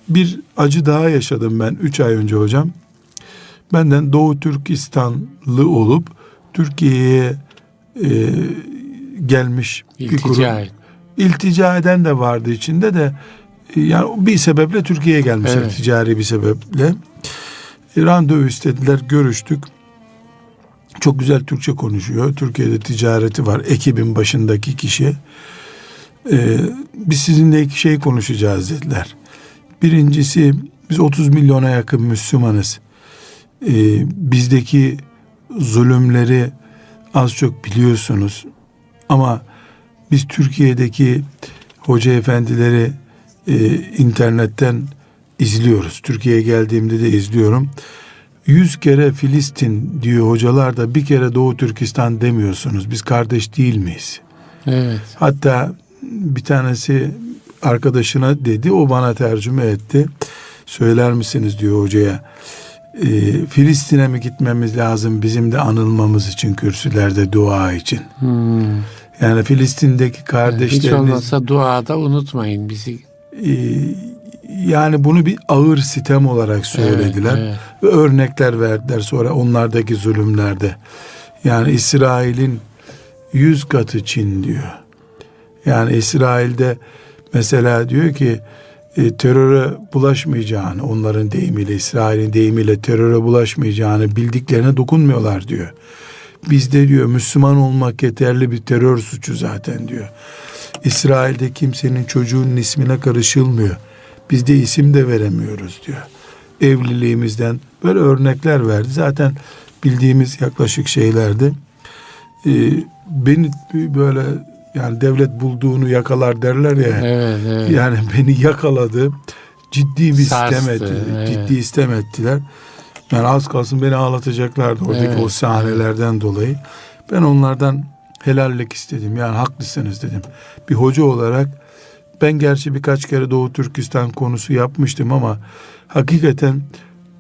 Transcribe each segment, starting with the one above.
bir acı daha yaşadım ben 3 ay önce hocam. Benden Doğu Türkistanlı olup Türkiye'ye gelmiş bir kurum. İltica eden de vardı içinde de. Yani bir sebeple Türkiye'ye gelmişler, evet. Ticari bir sebeple. Randevu istediler, görüştük. Çok güzel Türkçe konuşuyor. Türkiye'de ticareti var. Ekibin başındaki kişi. Biz sizinle iki şey konuşacağız dediler. Birincisi, biz 30 milyona yakın Müslümanız. Bizdeki zulümleri az çok biliyorsunuz. Ama biz Türkiye'deki hoca efendileri internetten izliyoruz. Türkiye'ye geldiğimde de izliyorum. 100 kere Filistin diyor hocalar da bir kere Doğu Türkistan demiyorsunuz. Biz kardeş değil miyiz? Evet. Hatta bir tanesi arkadaşına dedi, o bana tercüme etti. Söyler misiniz diyor hocaya. Filistin'e mi gitmemiz lazım bizim de anılmamız için, kürsülerde dua için? Yani Filistin'deki kardeşlerimiz... Hiç olmazsa duada unutmayın bizi. Yani bunu bir ağır sitem olarak söylediler. Evet, evet. Ve örnekler verdiler sonra onlardaki zulümlerde. Yani İsrail'in 100 katı Çin diyor. Yani İsrail'de mesela diyor ki teröre bulaşmayacağını, onların deyimiyle, İsrail'in deyimiyle teröre bulaşmayacağını bildiklerine dokunmuyorlar diyor. Bizde diyor Müslüman olmak yeterli bir terör suçu zaten diyor. İsrail'de kimsenin çocuğunun ismine karışılmıyor. Biz de isim de veremiyoruz diyor. Evliliğimizden böyle örnekler verdi. Zaten bildiğimiz yaklaşık şeylerdi. Beni böyle, yani devlet bulduğunu yakalar derler ya. Evet, evet. Yani beni yakaladı. Ciddi bir sitem etti. Evet. Ciddi sitem ettiler. Yani az kalsın beni ağlatacaklardı oradaki o sahnelerden dolayı. Ben onlardan helallik istedim. Yani haklısınız dedim. Bir hoca olarak ben gerçi birkaç kere Doğu Türkistan konusu yapmıştım ama hakikaten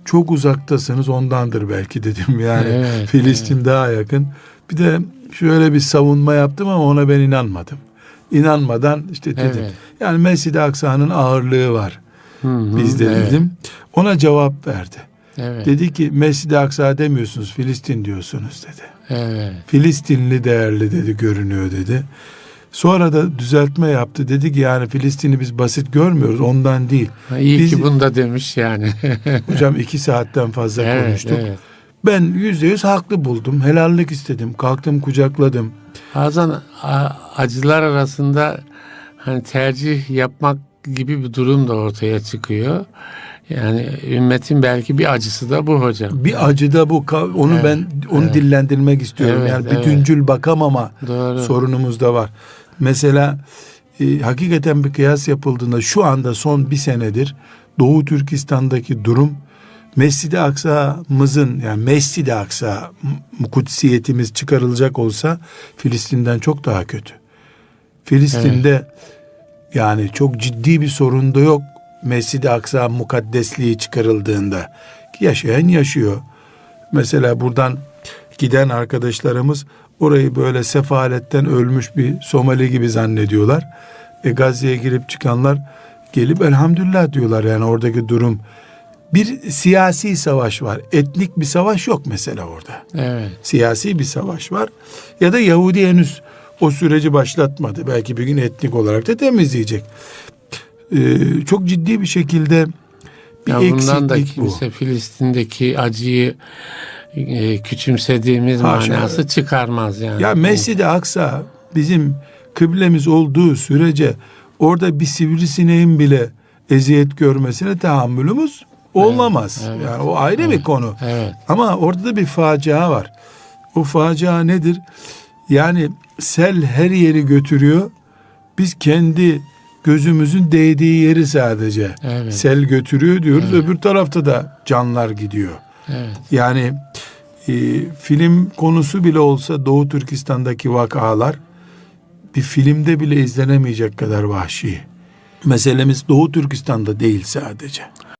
çok uzaktasınız, ondandır belki dedim. Yani Filistin daha yakın. Bir de şöyle bir savunma yaptım ama ona ben inanmadım. İnanmadan işte dedim. Evet. Yani Mescid-i Aksa'nın ağırlığı var bizde dedim. Ona cevap verdi. Evet. Dedi ki Mescid-i Aksa demiyorsunuz, Filistin diyorsunuz dedi. Evet. Filistinli değerli dedi, görünüyor dedi. Sonra da düzeltme yaptı. Dedi ki yani Filistin'i biz basit görmüyoruz, ondan değil. İyi biz, ki bunu da demiş yani. Hocam 2 saatten fazla konuştuk. Evet. Ben %100 haklı buldum. Helallik istedim. Kalktım kucakladım. Bazen acılar arasında hani tercih yapmak gibi bir durum da ortaya çıkıyor. Yani ümmetin belki bir acısı da bu hocam. Bir acı da bu. Onu ben dillendirmek istiyorum. Yani bütüncül bakamama sorunumuz da var. Mesela hakikaten bir kıyas yapıldığında şu anda son bir senedir Doğu Türkistan'daki durum Mescid-i Aksa'mızın, yani Mescid-i Aksa kutsiyetimiz çıkarılacak olsa Filistin'den çok daha kötü. Filistin'de yani çok ciddi bir sorun da yok. Mescid-i Aksa mukaddesliği çıkarıldığında yaşayan yaşıyor. Mesela buradan giden arkadaşlarımız orayı böyle sefaletten ölmüş bir Somali gibi zannediyorlar. Gazze'ye girip çıkanlar gelip elhamdülillah diyorlar. Yani oradaki durum, bir siyasi savaş var. Etnik bir savaş yok mesela orada. Evet. Siyasi bir savaş var. Ya da Yahudi henüz o süreci başlatmadı. Belki bir gün etnik olarak da temizleyecek. Çok ciddi bir şekilde bir eksiklik bu. Bundan da kimse Filistin'deki acıyı küçümsediğimiz manası çıkarmaz yani. Ya Mescid-i Aksa bizim kıblemiz olduğu sürece orada bir sivrisineğin bile eziyet görmesine tahammülümüz olamaz. Evet. Yani o ayrı bir konu. Evet. Ama orada da bir facia var. O facia nedir? Yani sel her yeri götürüyor. Biz kendi gözümüzün değdiği yeri sadece sel götürüyor diyoruz. Öbür tarafta da canlar gidiyor. Evet. Yani film konusu bile olsa Doğu Türkistan'daki vakalar bir filmde bile izlenemeyecek kadar vahşi. Meselemiz Doğu Türkistan'da değil sadece.